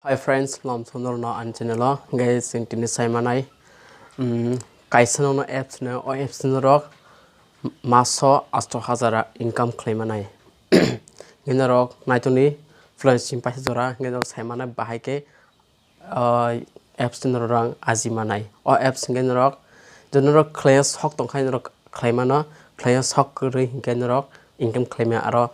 Hi friends, lam sonor na an channel guys in tin saimanai kaisa no apps no o apps no rok maso 8000 income claimanai gena rok naitoni fluency paisa jora gena saimanai bahai ke apps no rang ajimanai o apps gena rok jono rok class hok tongkhai rok claimano class hok ri gena rok income claima aro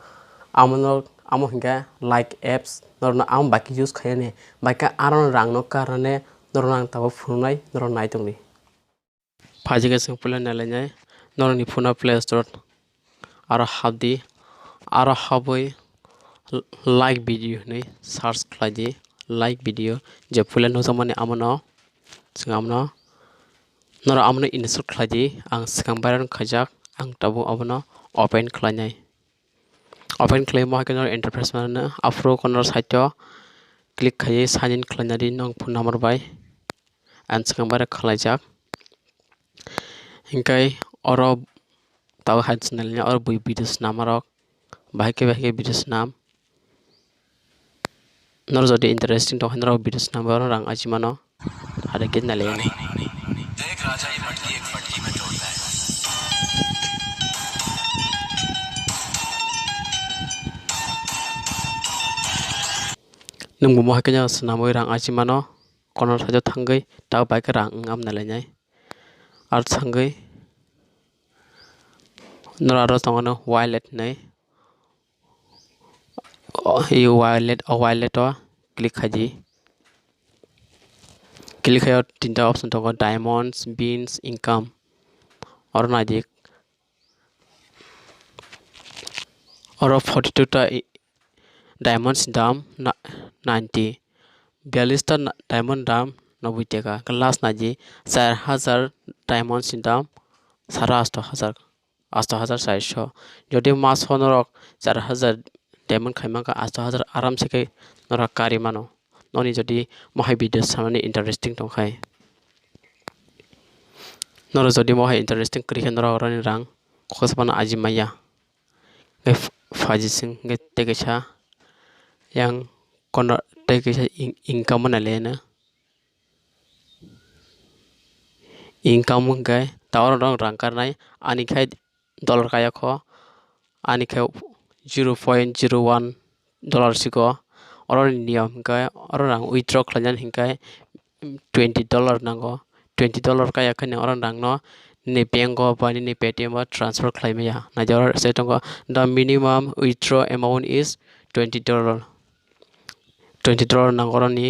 amo hingga like apps norna am baki use khayane baka aron rang no karane norang tabo phunai nor naitongni phajiga sing pula nalenai norni phuna play store aro habdi aro haboi like video ni search khlaidi like video je pula no jamani amono singamno nor amno install khlaidi ang sikang baran khajak ang tabo abono open khlainai open claim mo hakenor interface mana afro corner site click khaye sign in khlainari nong phone number bai and sikang bara khlaijak hinkai oro taw had channel ni or bui videos namarok bahike videos nam nor jodi interesting to hanro videos nam bar rang ajimano hare kin nale ni एक राजा ये मटकी एक फटकी में तोड़ता है nung mo hakenya snamoi rang ajimano kono sajo thangai taw bike rang am nalai ar thangai nor aro tongano wallet nei wallet o click haji click hayo tinta option tongo diamonds beans income or nadik oro 42 ta diamonds dam 90 42 ta diamond dam 90 টাকা class naji 4000 diamonds dam 84,000 যদি মাস হনরক 4000 diamond khaimaka 8000 aram se kai nora kari mano noni jodi mohai video samani interesting tongkhai nora jodi mohai interesting kri nora orani rang khosbana ajimaya faji sing ge tegesa yang kono tegesa income na lena income gai tawar rang karnai ani khai dollar kaya kho ani khai 0.01 dollar siko oro niyam kai oro rang withdraw khlajan hingkai $20 nango $20 kaya khane oro rang no ni bank o ba ni paytm ba transfer khlaimaya najor se tongo the minimum withdraw amount is $20 $20 nangoro ni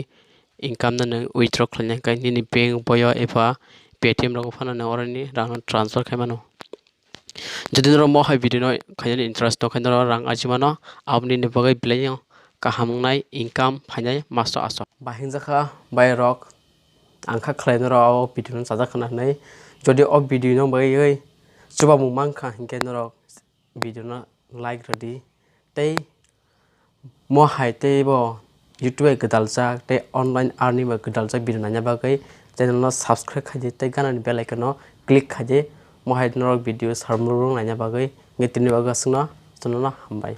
income na withdraw khlanya kai ni bank boyo efa paytm ro phana na oro ni rang transfer khaimano যদি নর মহাই video খাইনি interest তো খাইন রাং আজমানো আপনি নি বাগৈ প্লেয় কাহামনাই income ফাইনাই master আস বাহিং জাখা বাই rock আংখা খাইন র video সাজা খানাनै যদি অ ভিডিও বাগৈ সুবা মুমাং খা হিংকে নর ভিডিও লাইক রেডি তৈ মহাই তৈ ব ইউটিউব গদালজা তৈ অনলাইন আর্নিং গদালজা ভিডিও নাnya বাগৈ চ্যানেল সাবস্ক্রাইব খাইজে তৈ গানানি বেল আইকন ক্লিক খাইজে mohai norok video sarmurung nanya bagai ngetini bagasna sonona hambai